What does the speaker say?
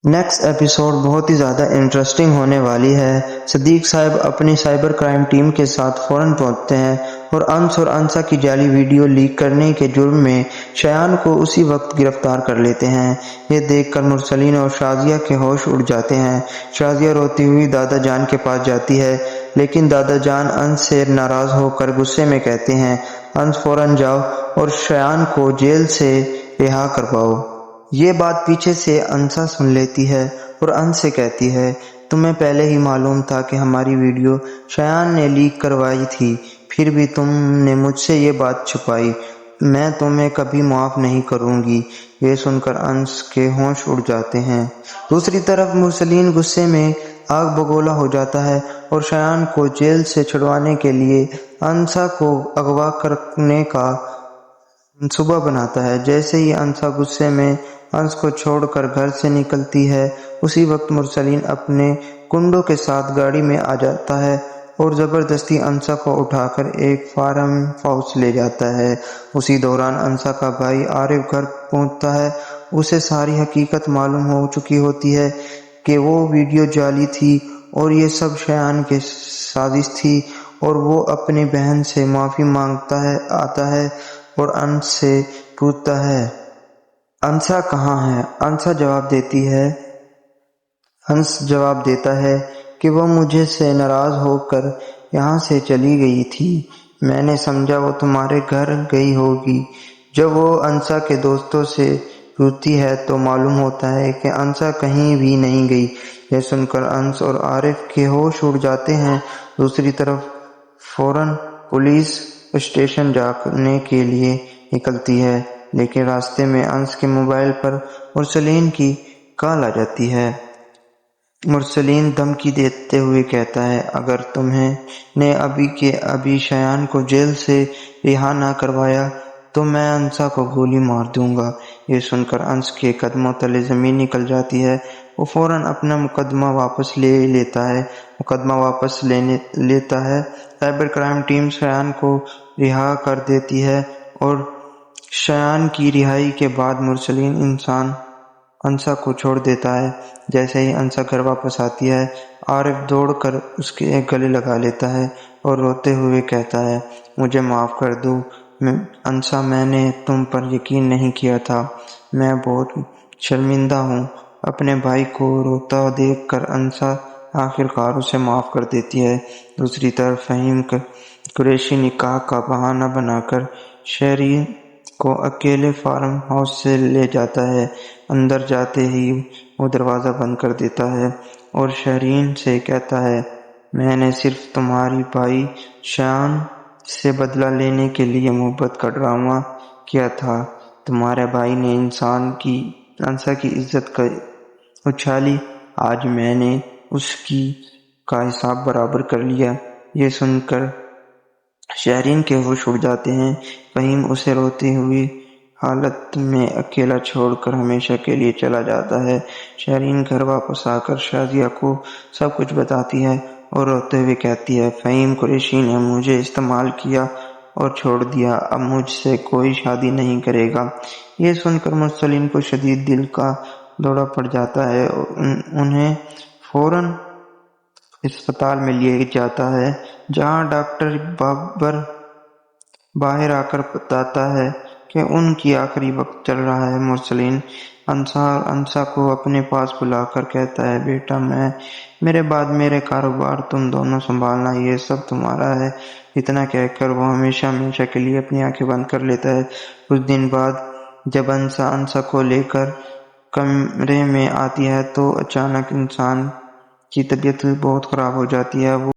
Next episode بہت ہی زیادہ interesting ہونے والی ہے۔ صدیق صاحب اپنی سائبر کرائم ٹیم کے ساتھ فوراً پہنچتے ہیں اور انس اور انسا کی جعلی ویڈیو لیک کرنے کے جرم میں شایان کو اسی وقت گرفتار کر لیتے ہیں۔ یہ دیکھ کر مرسلین اور شازیہ کے ہوش اڑ جاتے ہیں۔ شازیہ روتی ہوئی دادا جان کے پاس جاتی ہے، لیکن دادا جان انس سے ناراض ہو کر غصے میں کہتے ہیں، انس فوراً جاؤ اور شایان کو جیل سے رہا کرواؤ۔ یہ بات پیچھے سے انسا سن لیتی ہے اور انس سے کہتی ہے، تمہیں پہلے ہی معلوم تھا کہ ہماری ویڈیو شایان نے لیک کروائی تھی، پھر بھی تم نے مجھ سے یہ بات چھپائی، میں تمہیں کبھی معاف نہیں کروں گی۔ یہ سن کر انس کے ہوش اڑ جاتے ہیں۔ دوسری طرف مرسلین غصے میں آگ بگولا ہو جاتا ہے اور شایان کو جیل سے چھڑوانے کے لیے انسا کو اغوا کرنے کا منصوبہ بناتا ہے۔ جیسے ہی انسا غصے میں انس کو چھوڑ کر گھر سے نکلتی ہے، اسی وقت مرسلین اپنے گنڈوں کے ساتھ گاڑی میں آ جاتا ہے اور زبردستی انسا کو اٹھا کر ایک فارم ہاؤس لے جاتا ہے۔ اسی دوران انسا کا بھائی عارف گھر پہنچتا ہے۔ اسے ساری حقیقت معلوم ہو چکی ہوتی ہے کہ وہ ویڈیو جعلی تھی اور یہ سب شایان کی سازش تھی، اور وہ اپنی بہن سے معافی مانگتا آتا ہے اور انس سے پوچھتا ہے، انسا کہاں ہے؟ انس جواب دیتا ہے کہ وہ مجھے سے ناراض ہو کر یہاں سے چلی گئی تھی، میں نے سمجھا وہ تمہارے گھر گئی ہوگی۔ جب وہ انسا کے دوستوں سے پوچھتی ہے تو معلوم ہوتا ہے کہ انسا کہیں بھی نہیں گئی۔ یہ سن کر انس اور عارف کے ہوش اڑ جاتے ہیں۔ دوسری طرف فوراً پولیس اسٹیشن جانے کے لیے نکلتی ہے، لیکن راستے میں انس کے موبائل پر مرسلین کی کال آ جاتی ہے۔ مرسلین دھمکی دیتے ہوئے کہتا ہے، اگر تمہیں نے ابھی کے ابھی شایان کو جیل سے رہا نہ کروایا تو میں انسا کو گولی مار دوں گا۔ یہ سن کر انس کے قدموں تلے زمین نکل جاتی ہے۔ وہ فوراً اپنا مقدمہ واپس لے لیتا ہے۔ سائبر کرائم ٹیم شایان کو رہا کر دیتی ہے اور شایان کی رہائی کے بعد مرسلین انسا کو چھوڑ دیتا ہے۔ جیسے ہی انسا گھر واپس آتی ہے، عارف دوڑ کر اس کے گلے لگا لیتا ہے اور روتے ہوئے کہتا ہے، مجھے معاف کر دو انسا، میں نے تم پر یقین نہیں کیا تھا، میں بہت شرمندہ ہوں۔ اپنے بھائی کو روتا دیکھ کر انسا آخرکار اسے معاف کر دیتی ہے۔ دوسری طرف فہیم قریشی نکاح کا بہانہ بنا کر شہرین کو اکیلے فارم ہاؤس سے لے جاتا ہے۔ اندر جاتے ہی وہ دروازہ بند کر دیتا ہے اور شہرین سے کہتا ہے، میں نے صرف تمہاری بھائی شایان سے بدلہ لینے کے لیے محبت کا ڈرامہ کیا تھا۔ تمہارے بھائی نے انسا کی عزت اچھالی، آج میں نے اس کا حساب برابر کر لیا۔ یہ سن کر شہرین کے ہوش اڑ جاتے ہیں۔ فہیم اسے روتی ہوئی حالت میں اکیلا چھوڑ کر ہمیشہ کے لیے چلا جاتا ہے۔ شہرین گھر واپس آ کر شازیہ کو سب کچھ بتاتی ہے اور روتے ہوئے کہتی ہے، فہیم قریشی نے مجھے استعمال کیا اور چھوڑ دیا، اب مجھ سے کوئی شادی نہیں کرے گا۔ یہ سن کر مرسلین کو شدید دل کا دورہ پڑ جاتا ہے۔ انہیں فوراً اسپتال میں لے جاتا ہے، جہاں ڈاکٹر بابر باہر آ کر بتاتا ہے کہ ان کی آخری وقت چل رہا ہے۔ مرسلین انسا کو اپنے پاس بلا کر کہتا ہے، بیٹا میرے بعد میرے کاروبار تم دونوں سنبھالنا، یہ سب تمہارا ہے۔ اتنا کہہ کر وہ ہمیشہ کے لیے اپنی آنکھیں بند کر لیتا ہے۔ کچھ دن بعد جب انسا کو لے کر کمرے میں آتی ہے تو اچانک انسان کی طبیعت بہت خراب ہو جاتی ہے۔ وہ